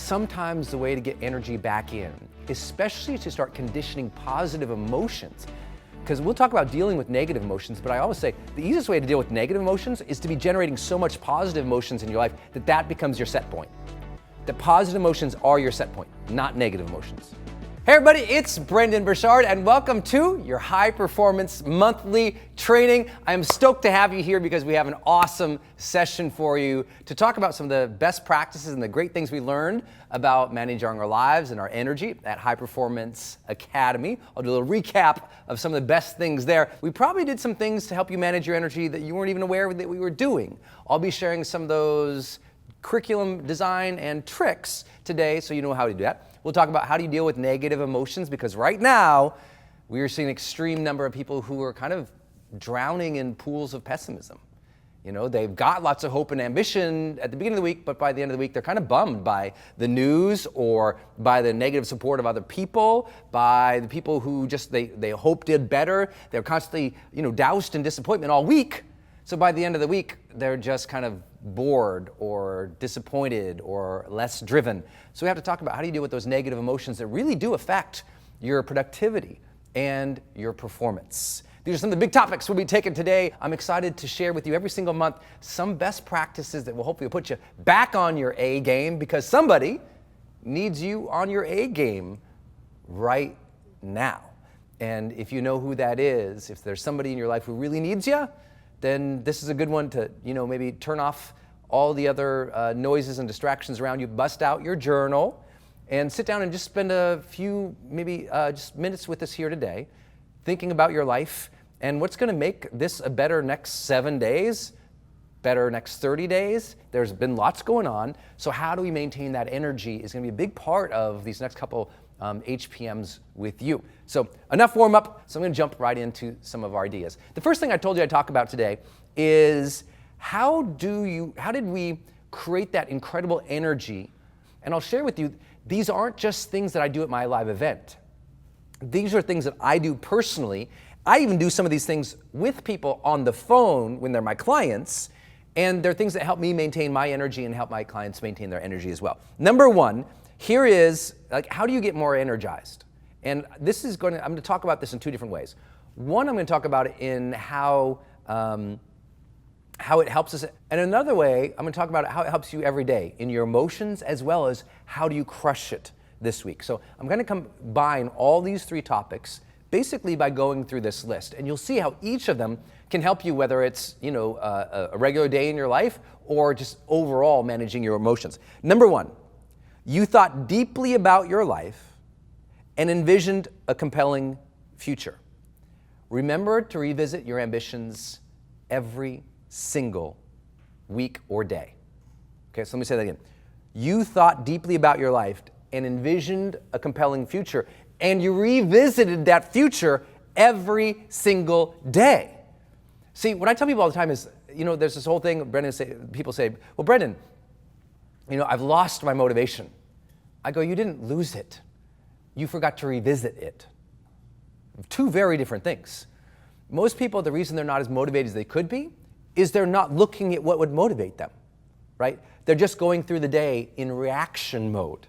sometimes the way to get energy back in, especially to start conditioning positive emotions. Because we'll talk about dealing with negative emotions, but I always say the easiest way to deal with negative emotions is to be generating so much positive emotions in your life that that becomes your set point. That positive emotions are your set point, not negative emotions. Hey everybody, it's Brendon Burchard and welcome to your High Performance Monthly Training. I am stoked to have you here because we have an awesome session for you to talk about some of the best practices and the great things we learned about managing our lives and our energy at High Performance Academy. I'll do a little recap of some of the best things there. We probably did some things to help you manage your energy that you weren't even aware that we were doing. I'll be sharing some of those curriculum design and tricks today so you know how to do that. We'll talk about how do you deal with negative emotions, because right now we are seeing an extreme number of people who are kind of drowning in pools of pessimism. You know, they've got lots of hope and ambition at the beginning of the week, but by the end of the week they're kind of bummed by the news or by the negative support of other people, by the people who just they hope did better. They're constantly, doused in disappointment all week. So by the end of the week, they're just kind of bored or disappointed or less driven. So we have to talk about how do you deal with those negative emotions that really do affect your productivity and your performance. These are some of the big topics we'll be taking today. I'm excited to share with you every single month some best practices that will hopefully put you back on your A game, because somebody needs you on your A game right now. And if you know who that is, if there's somebody in your life who really needs you, then this is a good one to, maybe turn off all the other noises and distractions around you, bust out your journal, and sit down and just spend a few, maybe just minutes with us here today, thinking about your life and what's going to make this a better next 7 days, better next 30 days. There's been lots going on. So how do we maintain that energy is going to be a big part of these next couple HPMs with you. So enough warm up, so I'm going to jump right into some of our ideas. The first thing I told you I'd talk about today is how did we create that incredible energy? And I'll share with you, these aren't just things that I do at my live event. These are things that I do personally. I even do some of these things with people on the phone when they're my clients, and they're things that help me maintain my energy and help my clients maintain their energy as well. Number one, here is, how do you get more energized? And I'm going to talk about this in two different ways. One, I'm going to talk about it in how it helps us. And another way, I'm going to talk about how it helps you every day in your emotions, as well as how do you crush it this week. So I'm going to combine all these three topics basically by going through this list. And you'll see how each of them can help you, whether it's a regular day in your life or just overall managing your emotions. Number one, you thought deeply about your life and envisioned a compelling future. Remember to revisit your ambitions every single week or day. Okay, so let me say that again. You thought deeply about your life and envisioned a compelling future, and you revisited that future every single day. See, what I tell people all the time is, there's this whole thing, people say, well, Brendon, I've lost my motivation. I go, you didn't lose it. You forgot to revisit it. Two very different things. Most people, the reason they're not as motivated as they could be is they're not looking at what would motivate them, right? They're just going through the day in reaction mode.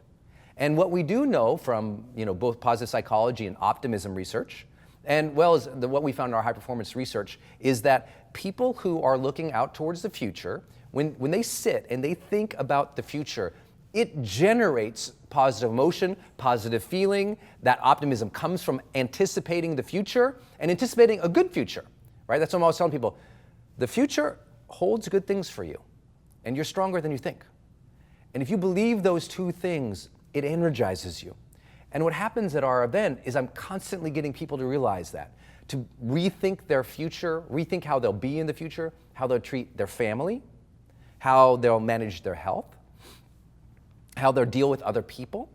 And what we do know from, both positive psychology and optimism research, and well as what we found in our high performance research, is that people who are looking out towards the future, when they sit and they think about the future, it generates positive emotion, positive feeling. That optimism comes from anticipating the future and anticipating a good future, right? That's what I'm always telling people. The future holds good things for you, and you're stronger than you think. And if you believe those two things, it energizes you. And what happens at our event is I'm constantly getting people to realize that, to rethink their future, rethink how they'll be in the future, how they'll treat their family, how they'll manage their health, how they'll deal with other people,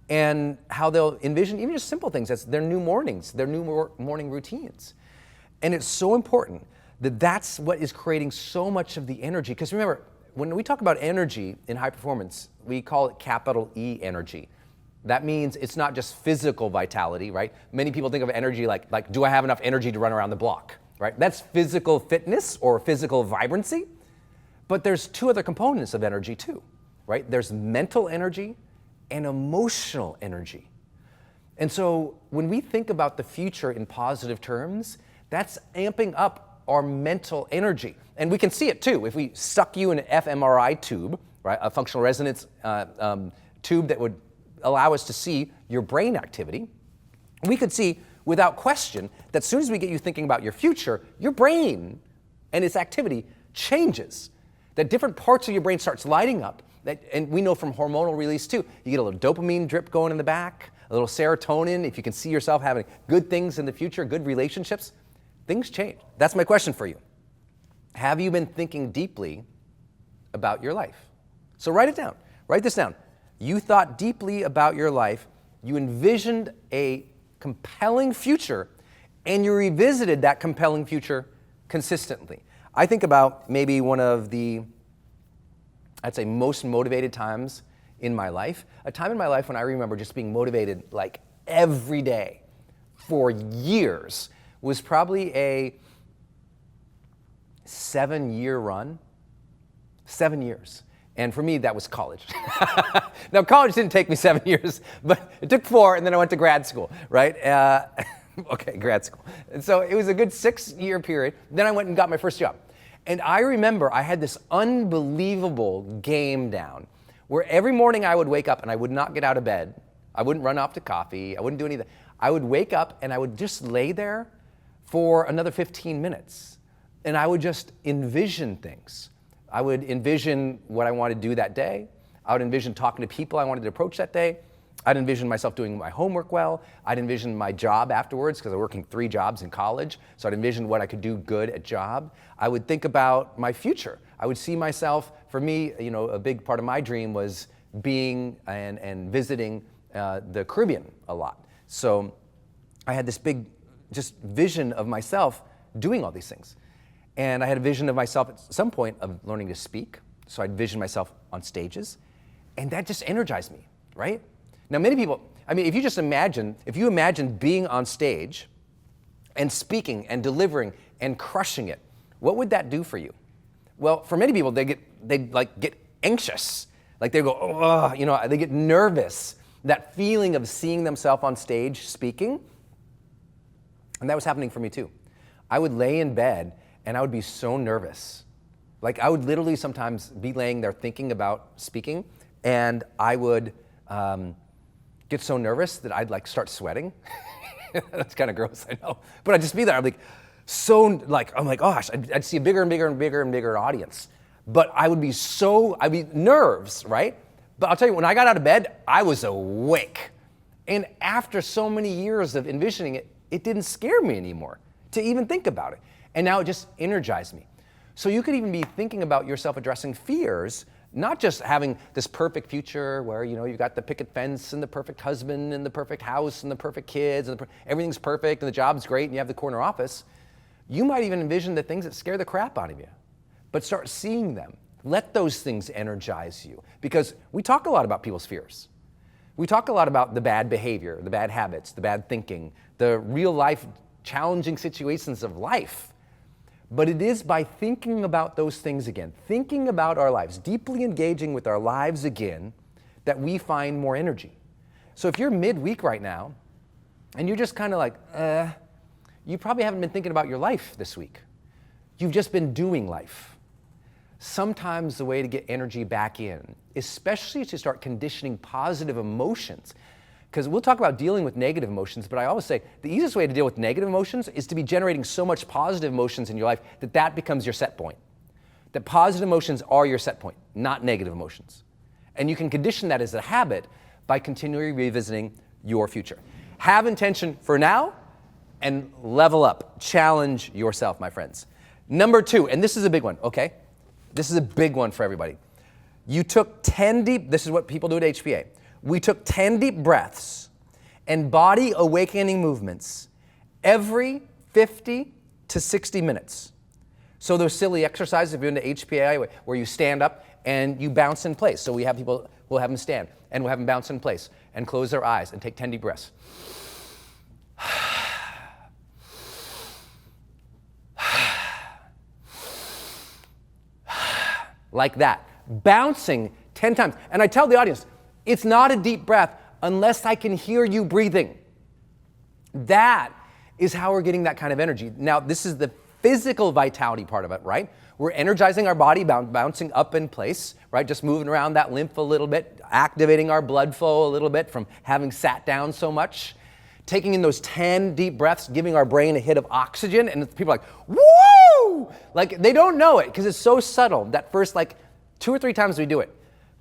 and how they'll envision even just simple things as their new mornings, their new morning routines. And it's so important that that's what is creating so much of the energy. Because remember, when we talk about energy in high performance, we call it capital E energy. That means it's not just physical vitality, right? Many people think of energy like do I have enough energy to run around the block, right? That's physical fitness or physical vibrancy. But there's two other components of energy too. right? There's mental energy and emotional energy. And so when we think about the future in positive terms, that's amping up our mental energy. And we can see it too. If we stuck you in an fMRI tube, right, a functional resonance tube that would allow us to see your brain activity, we could see without question that as soon as we get you thinking about your future, your brain and its activity changes. That different parts of your brain starts lighting up. And we know from hormonal release too, you get a little dopamine drip going in the back, a little serotonin, if you can see yourself having good things in the future, good relationships, things change. That's my question for you. Have you been thinking deeply about your life? So write it down. Write this down. You thought deeply about your life, you envisioned a compelling future, and you revisited that compelling future consistently. I think about maybe one of the, I'd say, most motivated times in my life. A time in my life when I remember just being motivated like every day for years was probably a 7-year run. 7 years. And for me, that was college. Now, college didn't take me 7 years, but it took 4, and then I went to grad school, right? Okay, grad school. And so it was a good 6-year period. Then I went and got my first job. And I remember I had this unbelievable game down where every morning I would wake up and I would not get out of bed. I wouldn't run off to coffee. I wouldn't do anything. I would wake up and I would just lay there for another 15 minutes. And I would just envision things. I would envision what I wanted to do that day. I would envision talking to people I wanted to approach that day. I'd envision myself doing my homework well. I'd envision my job afterwards because I was working 3 jobs in college. So I'd envision what I could do good at job. I would think about my future. I would see myself, for me, you know, a big part of my dream was being and visiting the Caribbean a lot. So I had this big just vision of myself doing all these things. And I had a vision of myself at some point of learning to speak. So I'd vision myself on stages. And that just energized me, right? Now, many people, I mean, if you imagine being on stage and speaking and delivering and crushing it, what would that do for you? Well, for many people, they get anxious. Like they go, oh, you know, they get nervous. That feeling of seeing themselves on stage speaking. And that was happening for me too. I would lay in bed and I would be so nervous. Like I would literally sometimes be laying there thinking about speaking, and I would get so nervous that I'd like start sweating. That's kind of gross, I know. But I'd just be there. I'm like, I'm like, gosh, I'd see a bigger and bigger and bigger and bigger audience. But I'd be nerves, right? But I'll tell you, when I got out of bed, I was awake. And after so many years of envisioning it, it didn't scare me anymore to even think about it. And now it just energized me. So you could even be thinking about yourself addressing fears, not just having this perfect future where, you know, you've got the picket fence and the perfect husband and the perfect house and the perfect kids and everything's perfect and the job's great and you have the corner office. You might even envision the things that scare the crap out of you, but start seeing them. Let those things energize you, because we talk a lot about people's fears. We talk a lot about the bad behavior, the bad habits, the bad thinking, the real life challenging situations of life. But it is by thinking about those things again, thinking about our lives, deeply engaging with our lives again, that we find more energy. So if you're midweek right now, and you're just kind of like, you probably haven't been thinking about your life this week. You've just been doing life. Sometimes the way to get energy back in, especially to start conditioning positive emotions, because we'll talk about dealing with negative emotions, but I always say the easiest way to deal with negative emotions is to be generating so much positive emotions in your life that that becomes your set point. That positive emotions are your set point, not negative emotions. And you can condition that as a habit by continually revisiting your future. Have intention for now and level up. Challenge yourself, my friends. Number 2, and this is a big one, okay? This is a big one for everybody. You took 10 deep, this is what people do at HPA. We took 10 deep breaths and body awakening movements every 50 to 60 minutes. So those silly exercises, if you're into HPA, where you stand up and you bounce in place. So we'll have them stand and we'll have them bounce in place and close their eyes and take 10 deep breaths. Like that. Bouncing 10 times. And I tell the audience, it's not a deep breath unless I can hear you breathing. That is how we're getting that kind of energy. Now, this is the physical vitality part of it, right? We're energizing our body, bouncing up in place, right? Just moving around that lymph a little bit, activating our blood flow a little bit from having sat down so much. Taking in those 10 deep breaths, giving our brain a hit of oxygen, and people are like, woo! Like, they don't know it because it's so subtle that first, like, 2 or 3 times we do it.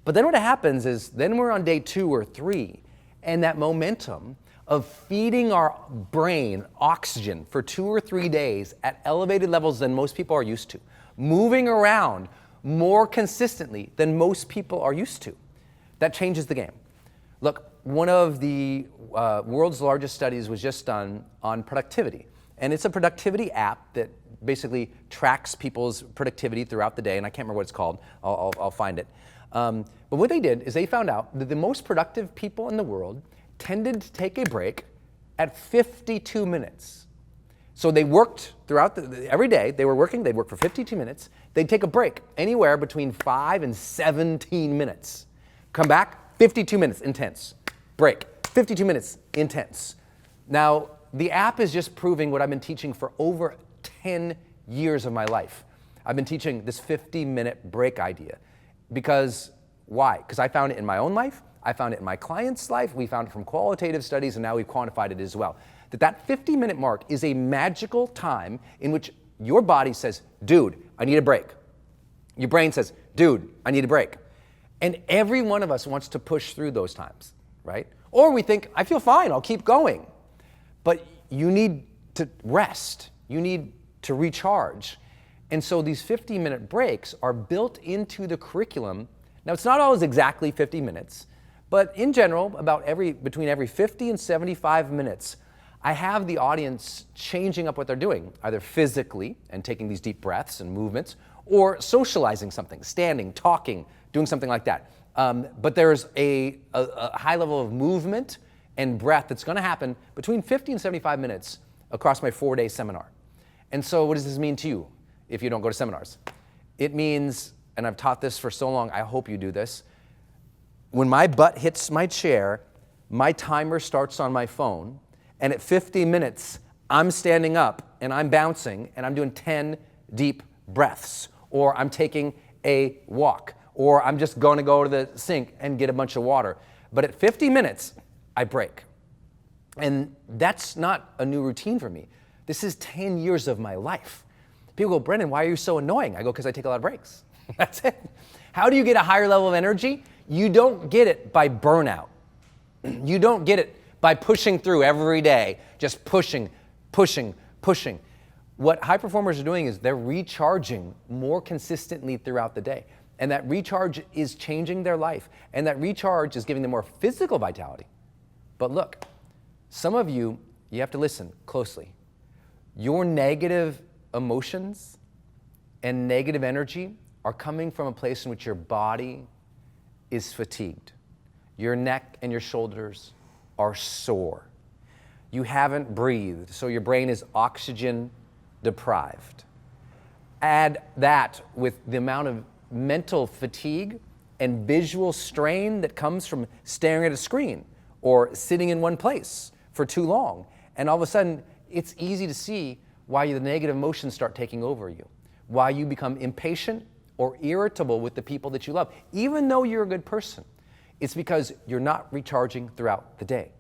But then what happens is, then we're on day 2 or 3, and that momentum of feeding our brain oxygen for 2 or 3 days at elevated levels than most people are used to, moving around more consistently than most people are used to, that changes the game. Look, one of the world's largest studies was just done on productivity. And it's a productivity app that basically tracks people's productivity throughout the day, and I can't remember what it's called. I'll find it. But what they did is they found out that the most productive people in the world tended to take a break at 52 minutes. So they worked throughout every day, they'd work for 52 minutes. They'd take a break anywhere between 5 and 17 minutes. Come back, 52 minutes, intense. Break, 52 minutes, intense. Now, the app is just proving what I've been teaching for over 10 years of my life. I've been teaching this 50-minute break idea. Because, why? Because I found it in my own life, I found it in my client's life, we found it from qualitative studies, and now we've quantified it as well. That 50-minute mark is a magical time in which your body says, dude, I need a break. Your brain says, dude, I need a break. And every one of us wants to push through those times, right? Or we think, I feel fine, I'll keep going. But you need to rest. You need to recharge. And so these 50-minute breaks are built into the curriculum. Now, it's not always exactly 50 minutes, but in general, between every 50 and 75 minutes, I have the audience changing up what they're doing, either physically and taking these deep breaths and movements, or socializing something, standing, talking, doing something like that. But there's a high level of movement and breath that's going to happen between 50 and 75 minutes across my 4-day seminar. And so what does this mean to you if you don't go to seminars? It means, and I've taught this for so long, I hope you do this, when my butt hits my chair, my timer starts on my phone, and at 50 minutes, I'm standing up and I'm bouncing and I'm doing 10 deep breaths, or I'm taking a walk, or I'm just going to go to the sink and get a bunch of water. But at 50 minutes, I break. And that's not a new routine for me. This is 10 years of my life. People go, Brendon, why are you so annoying? I go, because I take a lot of breaks. That's it. How do you get a higher level of energy? You don't get it by burnout. You don't get it by pushing through every day, just pushing. What high performers are doing is they're recharging more consistently throughout the day. And that recharge is changing their life. And that recharge is giving them more physical vitality. But look, some of you have to listen closely. Your negative emotions and negative energy are coming from a place in which your body is fatigued. Your neck and your shoulders are sore. You haven't breathed, so your brain is oxygen deprived. Add that with the amount of mental fatigue and visual strain that comes from staring at a screen or sitting in one place for too long. And all of a sudden, it's easy to see why the negative emotions start taking over you, why you become impatient or irritable with the people that you love, even though you're a good person. It's because you're not recharging throughout the day.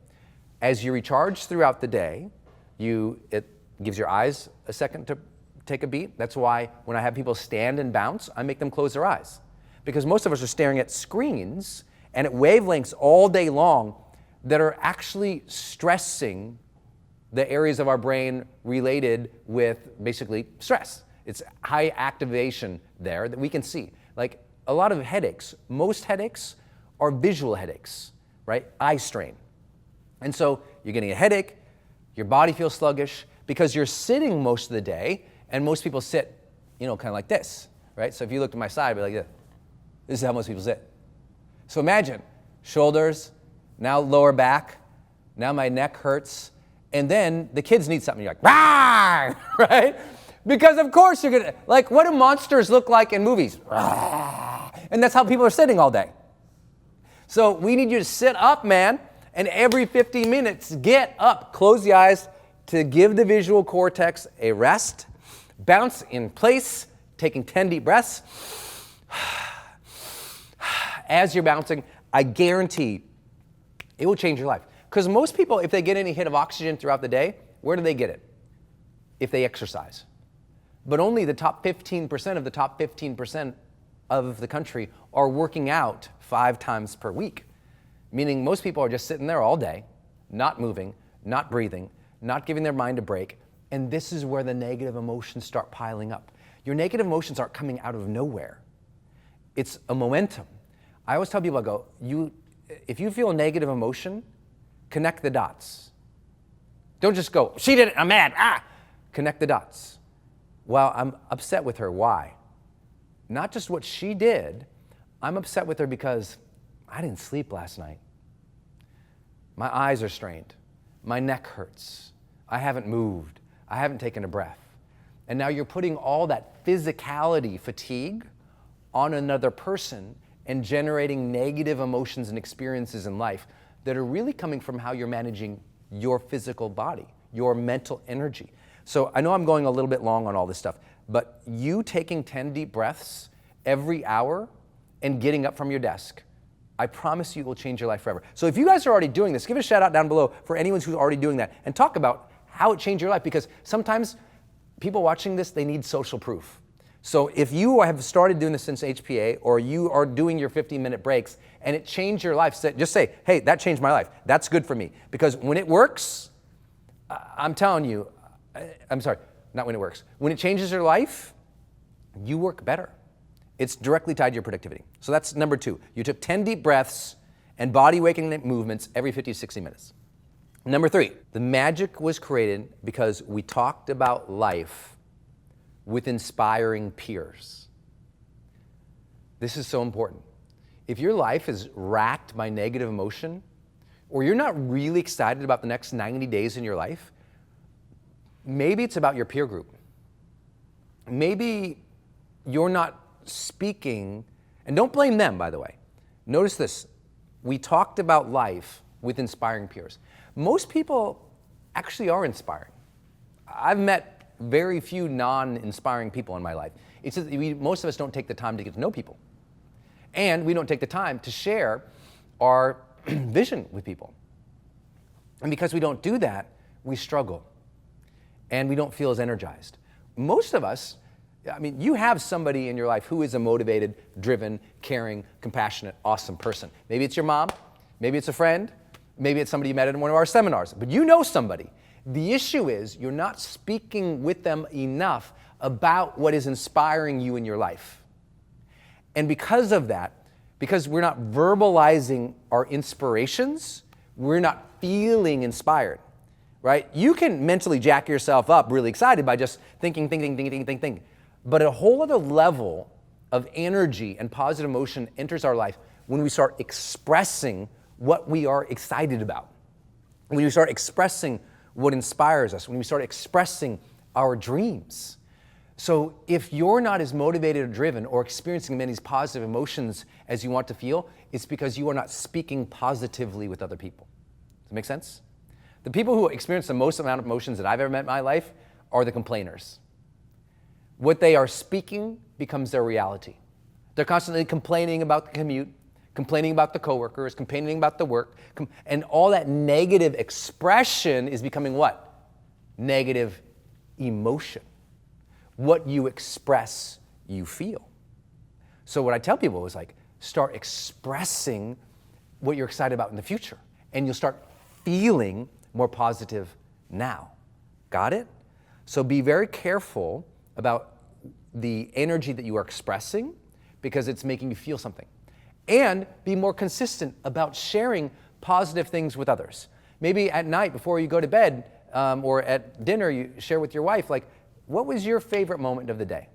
As you recharge throughout the day, it gives your eyes a second to take a beat. That's why when I have people stand and bounce, I make them close their eyes. Because most of us are staring at screens and at wavelengths all day long that are actually stressing the areas of our brain related with basically stress. It's high activation there that we can see. Like a lot of headaches, most headaches are visual headaches, right? Eye strain. And so you're getting a headache, your body feels sluggish because you're sitting most of the day, and most people sit, kind of like this, right? So if you look to my side, I'd be like this. This is how most people sit. So imagine shoulders, now lower back, now my neck hurts, and then the kids need something. You're like, rah, right? Because of course you're gonna, like, what do monsters look like in movies? Rah. And that's how people are sitting all day. So we need you to sit up, man, and every 15 minutes, get up, close the eyes to give the visual cortex a rest, bounce in place, taking 10 deep breaths. As you're bouncing, I guarantee it will change your life. Because most people, if they get any hit of oxygen throughout the day, where do they get it? If they exercise. But only the top 15% of the top 15% of the country are working out 5 times per week. Meaning most people are just sitting there all day, not moving, not breathing, not giving their mind a break. And this is where the negative emotions start piling up. Your negative emotions aren't coming out of nowhere. It's a momentum. I always tell people, I go, if you feel a negative emotion, connect the dots. Don't just go, she did it, I'm mad, Connect the dots. Well, I'm upset with her, why? Not just what she did, I'm upset with her because I didn't sleep last night. My eyes are strained. My neck hurts. I haven't moved. I haven't taken a breath. And now you're putting all that physicality fatigue on another person and generating negative emotions and experiences in life that are really coming from how you're managing your physical body, your mental energy. So I know I'm going a little bit long on all this stuff, but you taking 10 deep breaths every hour and getting up from your desk, I promise you it will change your life forever. So if you guys are already doing this, give it a shout out down below for anyone who's already doing that and talk about how it changed your life, because sometimes people watching this, they need social proof. So if you have started doing this since HPA, or you are doing your 15-minute breaks and it changed your life, just say, hey, that changed my life. That's good for me. Because when it works, I'm telling you, I'm sorry, not when it works. When it changes your life, you work better. It's directly tied to your productivity. So that's number 2. You took 10 deep breaths and body awakening movements every 50 to 60 minutes. Number 3, the magic was created because we talked about life with inspiring peers. This is so important. If your life is racked by negative emotion, or you're not really excited about the next 90 days in your life, maybe it's about your peer group. Maybe you're not speaking, and don't blame them, by the way. Notice this, we talked about life with inspiring peers. Most people actually are inspiring. I've met very few non-inspiring people in my life. It's just most of us don't take the time to get to know people. And we don't take the time to share our vision with people. And because we don't do that, we struggle. And we don't feel as energized. Most of us, I mean, you have somebody in your life who is a motivated, driven, caring, compassionate, awesome person. Maybe it's your mom, maybe it's a friend, maybe it's somebody you met at one of our seminars, but you know somebody. The issue is you're not speaking with them enough about what is inspiring you in your life. And because of that, because we're not verbalizing our inspirations, we're not feeling inspired, right? You can mentally jack yourself up really excited by just thinking. But a whole other level of energy and positive emotion enters our life when we start expressing what we are excited about. When we start expressing what inspires us, when we start expressing our dreams. So if you're not as motivated or driven or experiencing many positive emotions as you want to feel, it's because you are not speaking positively with other people. Does that make sense? The people who experience the most amount of emotions that I've ever met in my life are the complainers. What they are speaking becomes their reality. They're constantly complaining about the commute, complaining about the coworkers, complaining about the work, and all that negative expression is becoming what? Negative emotion. What you express, you feel. So what I tell people is like, start expressing what you're excited about in the future, and you'll start feeling more positive now. Got it? So be very careful about the energy that you are expressing, because it's making you feel something. And be more consistent about sharing positive things with others. Maybe at night before you go to bed, or at dinner, you share with your wife, like, what was your favorite moment of the day?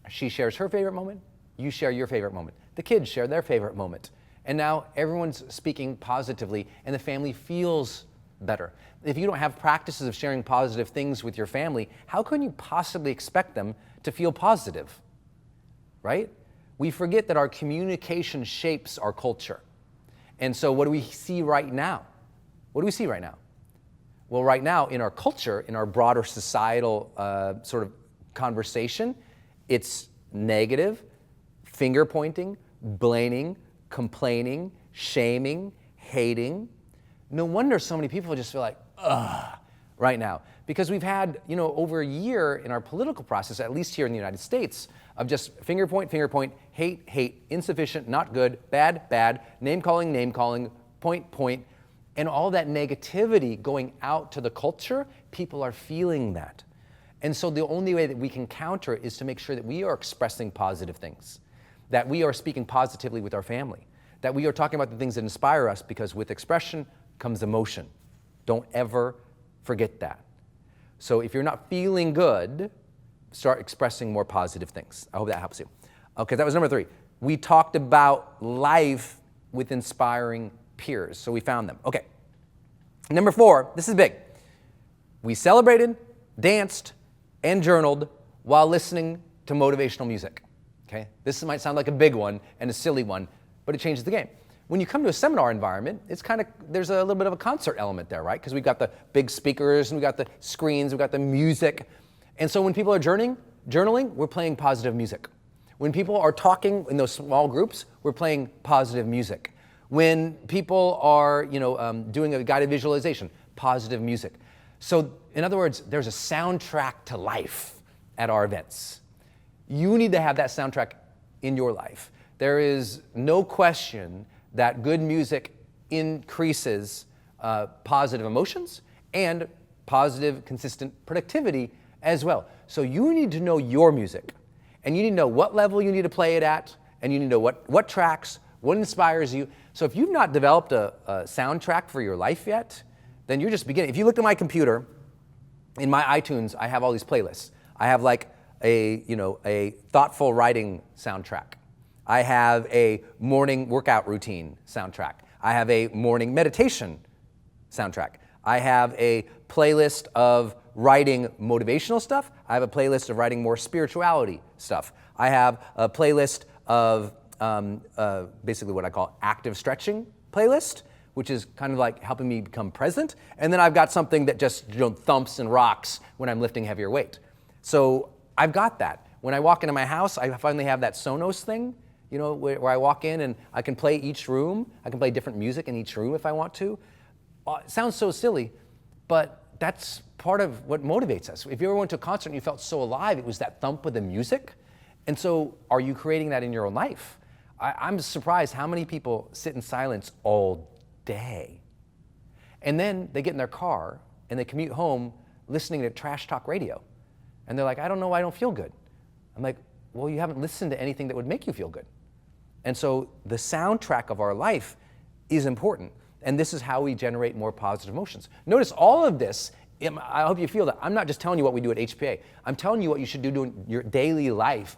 She shares her favorite moment, you share your favorite moment. The kids share their favorite moment. And now everyone's speaking positively and the family feels better. If you don't have practices of sharing positive things with your family, how can you possibly expect them to feel positive, right? We forget that our communication shapes our culture. And so what do we see right now? What do we see right now? Well, right now in our culture, in our broader societal sort of conversation, it's negative, finger pointing, blaming, complaining, shaming, hating. No wonder so many people just feel like, ugh, right now. Because we've had, over a year in our political process, at least here in the United States, of just finger point, hate, hate, insufficient, not good, bad, name calling, point, and all that negativity going out to the culture, people are feeling that. And so the only way that we can counter it is to make sure that we are expressing positive things, that we are speaking positively with our family, that we are talking about the things that inspire us, because with expression comes emotion. Don't ever forget that. So if you're not feeling good, start expressing more positive things. I hope that helps you. Okay, that was number 3. We talked about life with inspiring peers. So we found them. Okay. Number 4, this is big. We celebrated, danced, and journaled while listening to motivational music. Okay? This might sound like a big one and a silly one, but it changes the game. When you come to a seminar environment, it's there's a little bit of a concert element there, right? Because we've got the big speakers, and we've got the screens, we've got the music. And so when people are journaling, we're playing positive music. When people are talking in those small groups, we're playing positive music. When people are, doing a guided visualization, positive music. So in other words, there's a soundtrack to life at our events. You need to have that soundtrack in your life. There is no question that good music increases positive emotions and positive, consistent productivity as well. So you need to know your music, and you need to know what level you need to play it at, and you need to know what tracks, what inspires you. So if you've not developed a soundtrack for your life yet, then you're just beginning. If you look at my computer, in my iTunes, I have all these playlists. I have like a thoughtful writing soundtrack. I have a morning workout routine soundtrack. I have a morning meditation soundtrack. I have a playlist of writing motivational stuff. I have a playlist of writing more spirituality stuff. I have a playlist of basically what I call active stretching playlist, which is kind of like helping me become present. And then I've got something that just thumps and rocks when I'm lifting heavier weight. So I've got that. When I walk into my house, I finally have that Sonos thing, where I walk in and I can play each room. I can play different music in each room if I want to. It sounds so silly, but that's part of what motivates us. If you ever went to a concert and you felt so alive, it was that thump of the music. And so are you creating that in your own life? I'm surprised how many people sit in silence all day. And then they get in their car and they commute home listening to trash talk radio. And they're like, I don't know why I don't feel good. I'm like, well, you haven't listened to anything that would make you feel good. And so the soundtrack of our life is important. And this is how we generate more positive emotions. Notice all of this, I hope you feel that. I'm not just telling you what we do at HPA. I'm telling you what you should do in your daily life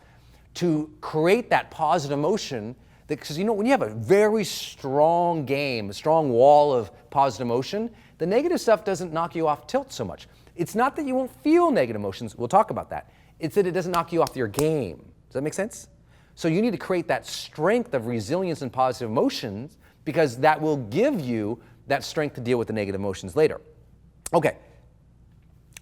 to create that positive emotion. Because when you have a very strong game, a strong wall of positive emotion, the negative stuff doesn't knock you off tilt so much. It's not that you won't feel negative emotions. We'll talk about that. It's that it doesn't knock you off your game. Does that make sense? So you need to create that strength of resilience and positive emotions, because that will give you that strength to deal with the negative emotions later. Okay.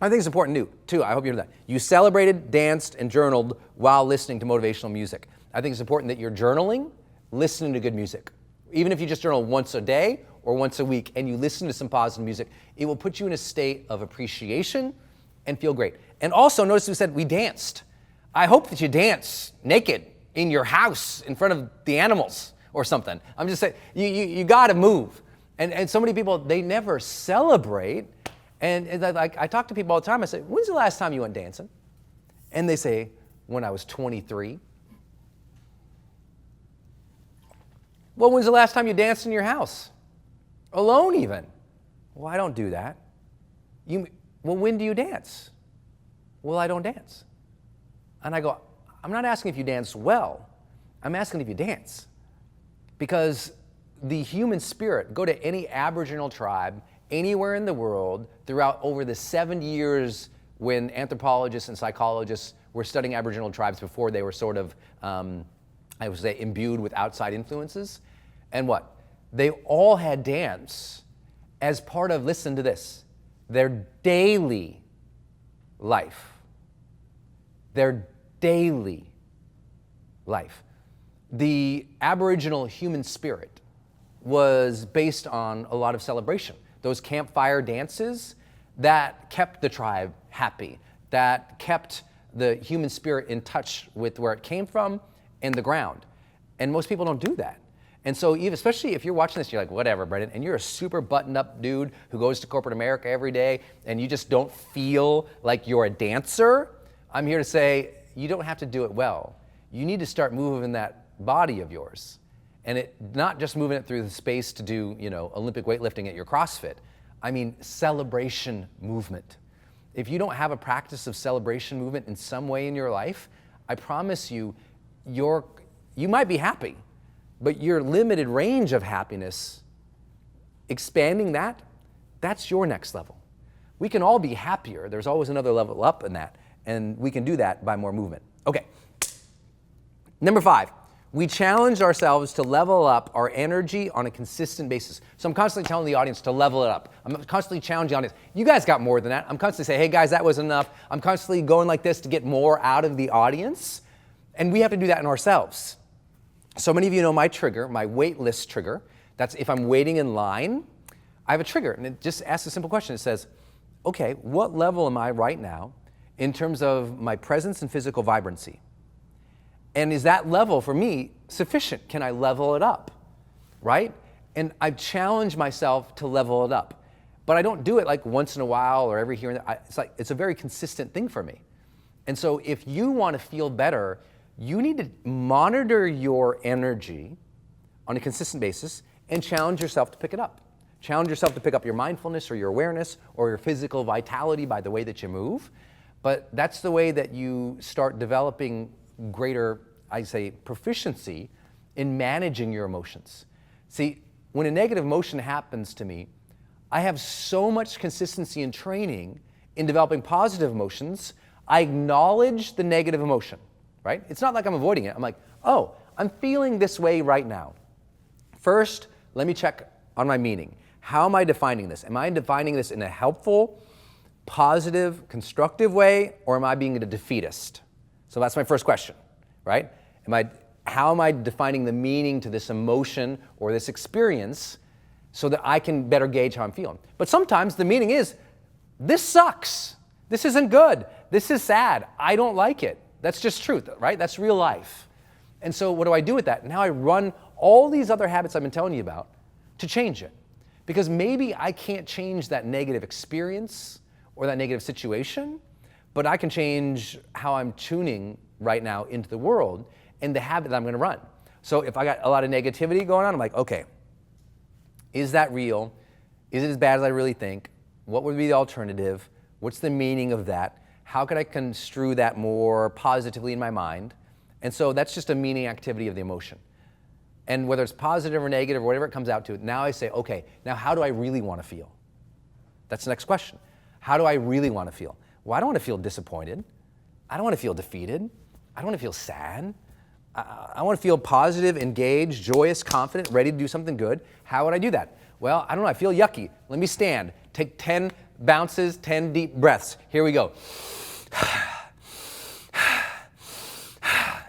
I think it's important too. I hope you know that. You celebrated, danced, and journaled while listening to motivational music. I think it's important that you're journaling, listening to good music. Even if you just journal once a day or once a week and you listen to some positive music, it will put you in a state of appreciation and feel great. And also, notice we said we danced. I hope that you dance naked in your house in front of the animals or something. I'm just saying, you got to move. And so many people, they never celebrate. And I talk to people all the time. I say, when's the last time you went dancing? And they say, when I was 23. Well, when's the last time you danced in your house? Alone even. Well, I don't do that. Well, when do you dance? Well, I don't dance. And I go, I'm not asking if you dance well. I'm asking if you dance. Because the human spirit, go to any Aboriginal tribe anywhere in the world throughout over the 7 years when anthropologists and psychologists were studying Aboriginal tribes before they were sort of, I would say, imbued with outside influences. And what? they all had dance as part of, listen to this, their daily life. Their daily life. The Aboriginal human spirit was based on a lot of celebration. Those campfire dances that kept the tribe happy, that kept the human spirit in touch with where it came from and the ground. And most people don't do that. And so especially if you're watching this, you're like, whatever, Brendon, and you're a super buttoned up dude who goes to corporate America every day and you just don't feel like you're a dancer, I'm here to say, you don't have to do it well. You need to start moving that body of yours. And not just moving it through the space to do, Olympic weightlifting at your CrossFit. I mean, celebration movement. If you don't have a practice of celebration movement in some way in your life, I promise you, you might be happy, but your limited range of happiness, expanding that's your next level. We can all be happier. There's always another level up in that, and we can do that by more movement. Okay. Number 5. We challenge ourselves to level up our energy on a consistent basis. So I'm constantly telling the audience to level it up. I'm constantly challenging the audience. You guys got more than that. I'm constantly saying, hey guys, that was enough. I'm constantly going like this to get more out of the audience. And we have to do that in ourselves. So many of you know my trigger, my wait list trigger. That's if I'm waiting in line, I have a trigger. And it just asks a simple question. It says, okay, what level am I right now in terms of my presence and physical vibrancy? And is that level for me sufficient? Can I level it up, right? And I've challenged myself to level it up. But I don't do it like once in a while or every here and there. It's a very consistent thing for me. And so if you want to feel better, you need to monitor your energy on a consistent basis and challenge yourself to pick it up. Challenge yourself to pick up your mindfulness or your awareness or your physical vitality by the way that you move. But that's the way that you start developing greater, I say, proficiency in managing your emotions. See, when a negative emotion happens to me, I have so much consistency and training in developing positive emotions. I acknowledge the negative emotion, right? It's not like I'm avoiding it. I'm like, oh, I'm feeling this way right now. First, let me check on my meaning. How am I defining this? Am I defining this in a helpful, positive, constructive way, or am I being a defeatist? So that's my first question, right? How am I defining the meaning to this emotion or this experience so that I can better gauge how I'm feeling? But sometimes the meaning is, this sucks. This isn't good. This is sad. I don't like it. That's just truth, right? That's real life. And so what do I do with that? Now I run all these other habits I've been telling you about to change it. Because maybe I can't change that negative experience or that negative situation, but I can change how I'm tuning right now into the world and the habit that I'm going to run. So if I got a lot of negativity going on, I'm like, okay, is that real? Is it as bad as I really think? What would be the alternative? What's the meaning of that? How could I construe that more positively in my mind? And so that's just a meaning activity of the emotion. And whether it's positive or negative or whatever it comes out to, now I say, okay, now how do I really want to feel? That's the next question. How do I really want to feel? Well, I don't want to feel disappointed. I don't want to feel defeated. I don't want to feel sad. I want to feel positive, engaged, joyous, confident, ready to do something good. How would I do that? Well, I don't know. I feel yucky. Let me stand. Take 10 bounces, 10 deep breaths. Here we go.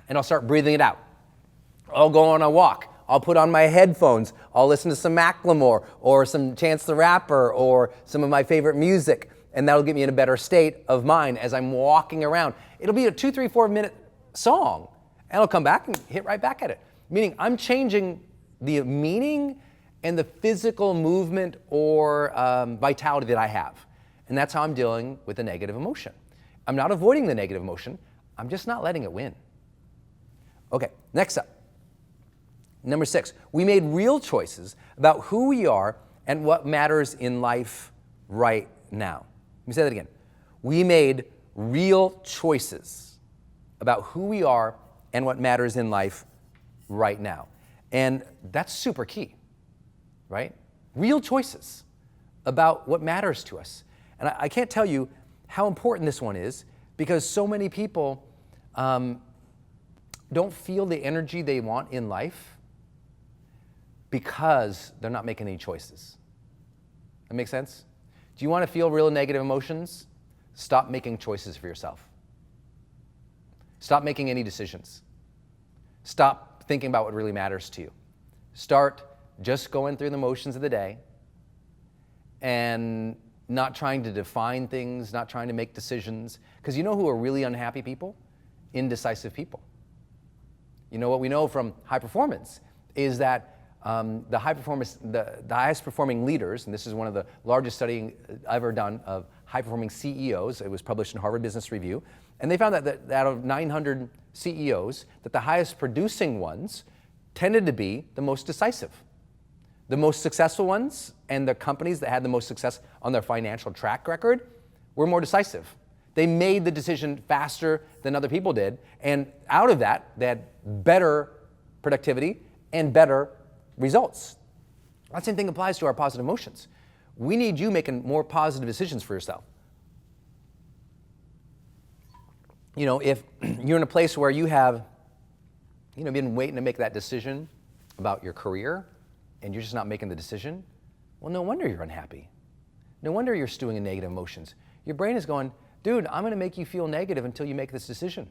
And I'll start breathing it out. I'll go on a walk. I'll put on my headphones. I'll listen to some Macklemore or some Chance the Rapper or some of my favorite music. And that'll get me in a better state of mind as I'm walking around. It'll be a 2, 3, 4 minute song. And I'll come back and hit right back at it. Meaning I'm changing the meaning and the physical movement or vitality that I have. And that's how I'm dealing with the negative emotion. I'm not avoiding the negative emotion. I'm just not letting it win. Okay, next up. Number 6, we made real choices about who we are and what matters in life right now. Let me say that again. We made real choices about who we are and what matters in life right now. And that's super key, right? Real choices about what matters to us. And I can't tell you how important this one is because so many people don't feel the energy they want in life because they're not making any choices. That make sense? Do you want to feel real negative emotions? Stop making choices for yourself. Stop making any decisions. Stop thinking about what really matters to you. Start just going through the motions of the day and not trying to define things, not trying to make decisions. Because you know who are really unhappy people? Indecisive people. You know what we know from high performance is that the highest performing leaders, and this is one of the largest studying ever done of high performing CEOs, it was published in Harvard Business Review, and they found that out of 900 CEOs, that the highest producing ones tended to be the most decisive. The most successful ones and the companies that had the most success on their financial track record were more decisive. They made the decision faster than other people did, and out of that, they had better productivity and better results. That same thing applies to our positive emotions. We need you making more positive decisions for yourself. You know, if you're in a place where you have, been waiting to make that decision about your career, and you're just not making the decision, well, no wonder you're unhappy. No wonder you're stewing in negative emotions. Your brain is going, dude, I'm going to make you feel negative until you make this decision.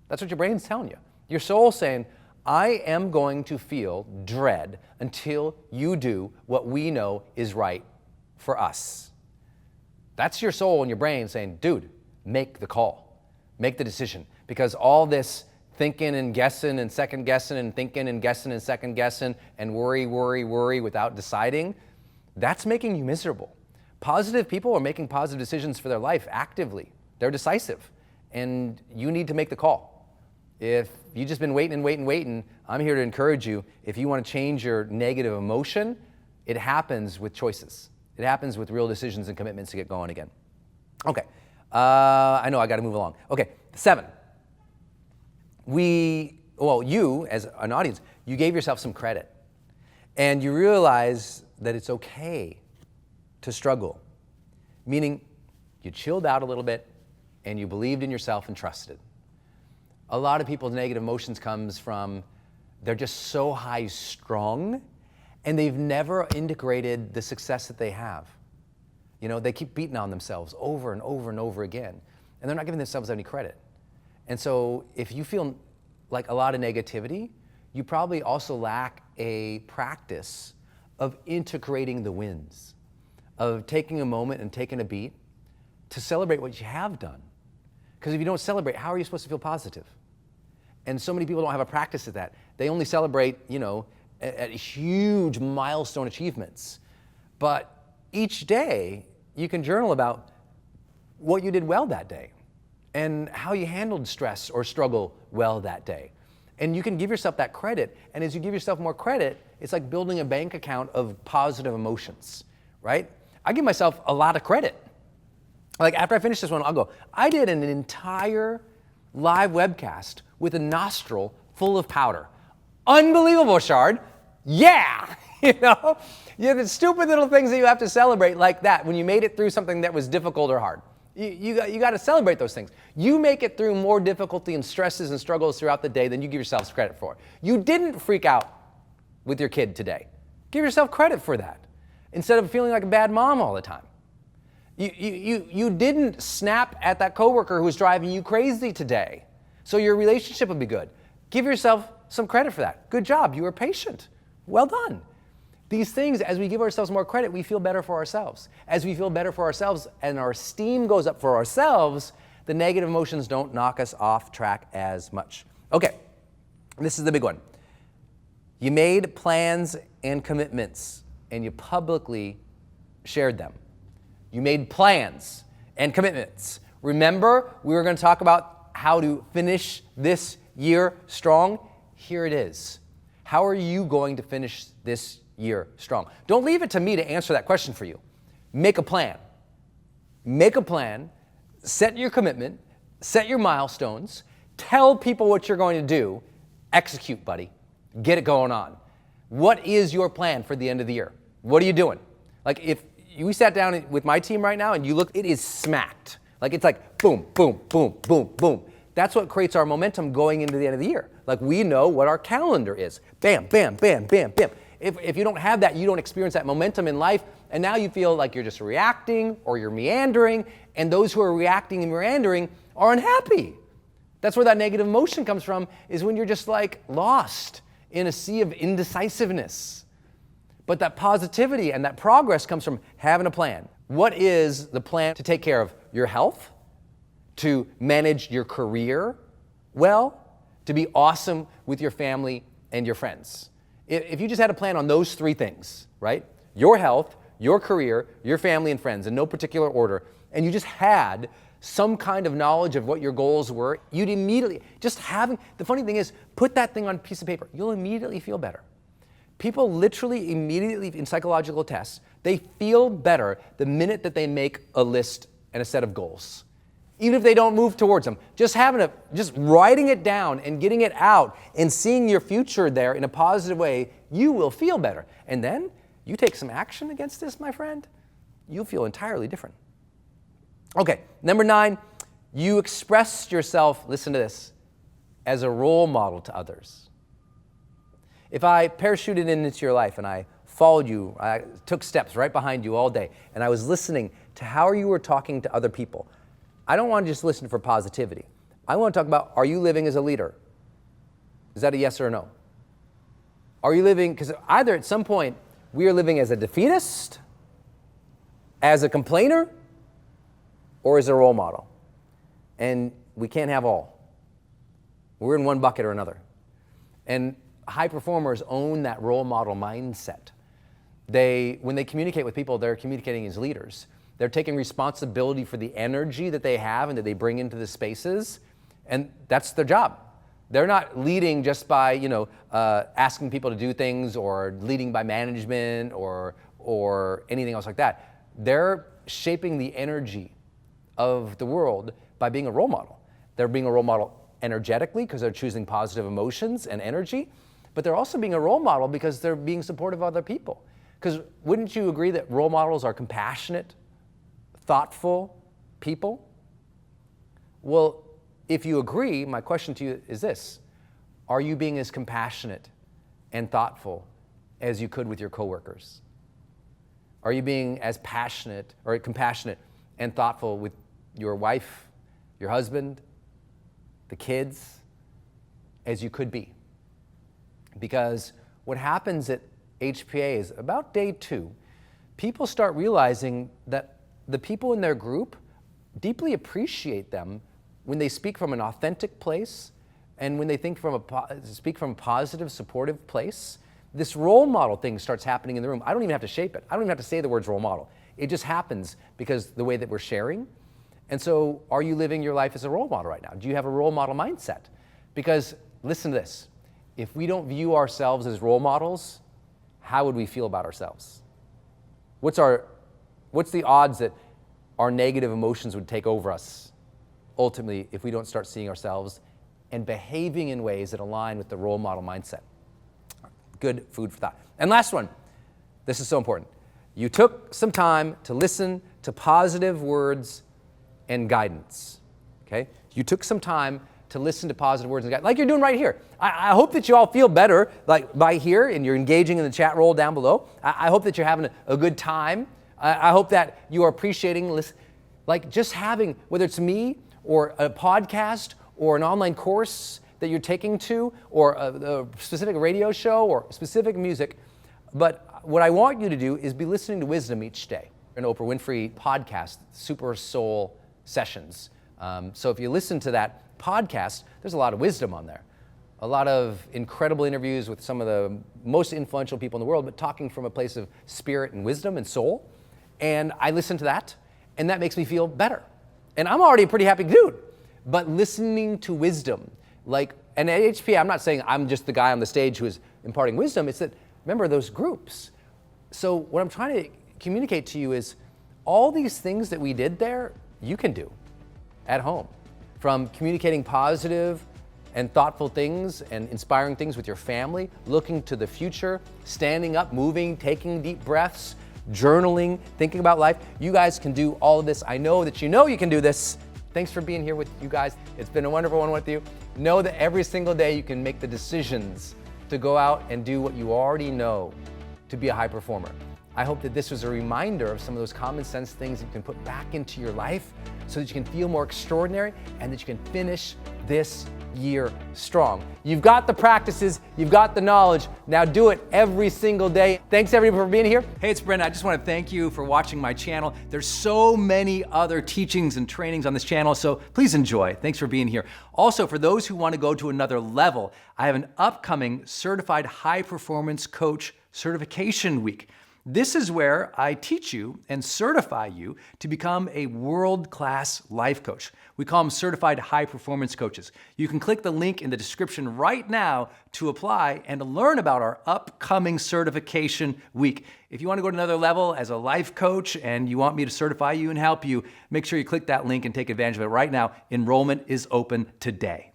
That's what your brain's telling you. Your soul's saying, I am going to feel dread until you do what we know is right for us. That's your soul and your brain saying, dude, make the call. Make the decision. Because all this thinking and guessing and second guessing and thinking and guessing and second guessing and worry without deciding, that's making you miserable. Positive people are making positive decisions for their life actively. They're decisive. And you need to make the call. If you've just been waiting, I'm here to encourage you. If you want to change your negative emotion, it happens with choices. It happens with real decisions and commitments to get going again. Okay, I know I got to move along. Okay, 7. You as an audience, you gave yourself some credit. And you realize that it's okay to struggle. Meaning you chilled out a little bit and you believed in yourself and trusted. A lot of people's negative emotions comes from they're just so high strung and they've never integrated the success that they have. They keep beating on themselves over and over and over again, and they're not giving themselves any credit. And so if you feel like a lot of negativity, you probably also lack a practice of integrating the wins, of taking a moment and taking a beat to celebrate what you have done. Because if you don't celebrate, how are you supposed to feel positive? And so many people don't have a practice of that. They only celebrate, at huge milestone achievements. But each day, you can journal about what you did well that day and how you handled stress or struggle well that day. And you can give yourself that credit. And as you give yourself more credit, it's like building a bank account of positive emotions, right? I give myself a lot of credit. Like after I finish this one, I'll go, I did an entire live webcast with a nostril full of powder. Unbelievable, Shard. Yeah! You have the stupid little things that you have to celebrate like that when you made it through something that was difficult or hard. You got to celebrate those things. You make it through more difficulty and stresses and struggles throughout the day than you give yourselves credit for. You didn't freak out with your kid today. Give yourself credit for that instead of feeling like a bad mom all the time. You didn't snap at that coworker who was driving you crazy today, so your relationship would be good. Give yourself some credit for that. Good job. You were patient. Well done. These things, as we give ourselves more credit, we feel better for ourselves. As we feel better for ourselves and our esteem goes up for ourselves, the negative emotions don't knock us off track as much. Okay, this is the big one. You made plans and commitments, and you publicly shared them. You made plans and commitments. Remember, we were going to talk about how to finish this year strong? Here it is. How are you going to finish this year strong? Don't leave it to me to answer that question for you. Make a plan. Make a plan. Set your commitment. Set your milestones. Tell people what you're going to do. Execute, buddy. Get it going on. What is your plan for the end of the year? What are you doing? Like if we sat down with my team right now and you look, it is smacked. Like it's like boom, boom, boom, boom, boom. That's what creates our momentum going into the end of the year. Like we know what our calendar is. Bam, bam, bam, bam, bam. If you don't have that, you don't experience that momentum in life, and now you feel like you're just reacting or you're meandering, and those who are reacting and meandering are unhappy. That's where that negative emotion comes from, is when you're just like lost in a sea of indecisiveness. But that positivity and that progress comes from having a plan. What is the plan to take care of your health, to manage your career well, to be awesome with your family and your friends? If you just had a plan on those three things, right? Your health, your career, your family and friends, in no particular order, and you just had some kind of knowledge of what your goals were, you'd immediately, the funny thing is, put that thing on a piece of paper. You'll immediately feel better. People literally immediately, in psychological tests, they feel better the minute that they make a list and a set of goals. Even if they don't move towards them, just writing it down and getting it out and seeing your future there in a positive way, you will feel better. And then you take some action against this, my friend, you'll feel entirely different. Okay, number 9, you express yourself, listen to this, as a role model to others. If I parachuted into your life and I followed you, I took steps right behind you all day, and I was listening to how you were talking to other people, I don't want to just listen for positivity. I want to talk about, are you living as a leader? Is that a yes or a no? Are you living, because either at some point we are living as a defeatist, as a complainer, or as a role model. And we can't have all. We're in one bucket or another. And high performers own that role model mindset. When they communicate with people, they're communicating as leaders. They're taking responsibility for the energy that they have and that they bring into the spaces, and that's their job. They're not leading just by, asking people to do things, or leading by management or anything else like that. They're shaping the energy of the world by being a role model. They're being a role model energetically because they're choosing positive emotions and energy, but they're also being a role model because they're being supportive of other people. Because wouldn't you agree that role models are compassionate, thoughtful people? Well, if you agree, my question to you is this: are you being as compassionate and thoughtful as you could with your coworkers? Are you being as passionate or compassionate and thoughtful with your wife, your husband, the kids, as you could be? Because what happens at HPA is about day 2, people start realizing that the people in their group deeply appreciate them when they speak from an authentic place and when they speak from a positive, supportive place. This role model thing starts happening in the room. I don't even have to shape it. I don't even have to say the words role model. It just happens because the way that we're sharing. And so, are you living your life as a role model right now? Do you have a role model mindset? Because, listen to this, if we don't view ourselves as role models, how would we feel about ourselves? What's the odds that our negative emotions would take over us ultimately if we don't start seeing ourselves and behaving in ways that align with the role model mindset? Good food for thought. And last one, this is so important. You took some time to listen to positive words and guidance, okay? You took some time to listen to positive words and guidance, like you're doing right here. I hope that you all feel better like by here, and you're engaging in the chat roll down below. I hope that you're having a good time. I hope that you are appreciating, like just having, whether it's me or a podcast or an online course that you're taking to, or a specific radio show or specific music. But what I want you to do is be listening to wisdom each day. An Oprah Winfrey podcast, Super Soul Sessions. So if you listen to that podcast, there's a lot of wisdom on there. A lot of incredible interviews with some of the most influential people in the world, but talking from a place of spirit and wisdom and soul. And I listen to that, and that makes me feel better. And I'm already a pretty happy dude. But listening to wisdom, and at HPA, I'm not saying I'm just the guy on the stage who is imparting wisdom. It's that, remember, those groups. So what I'm trying to communicate to you is all these things that we did there, you can do at home. From communicating positive and thoughtful things and inspiring things with your family, looking to the future, standing up, moving, taking deep breaths, journaling, thinking about life. You guys can do all of this. I know that you know you can do this. Thanks for being here with you guys. It's been a wonderful one with you. Know that every single day you can make the decisions to go out and do what you already know to be a high performer. I hope that this was a reminder of some of those common sense things that you can put back into your life so that you can feel more extraordinary and that you can finish this year strong. You've got the practices, you've got the knowledge, now do it every single day. Thanks everybody for being here. Hey, it's Brendon. I just want to thank you for watching my channel. There's so many other teachings and trainings on this channel, so please enjoy. Thanks for being here. Also, for those who want to go to another level, I have an upcoming Certified High Performance Coach Certification Week. This is where I teach you and certify you to become a world-class life coach. We call them certified high performance coaches. You can click the link in the description right now to apply and to learn about our upcoming certification week. If you want to go to another level as a life coach and you want me to certify you and help you, make sure you click that link and take advantage of it right now. Enrollment is open today.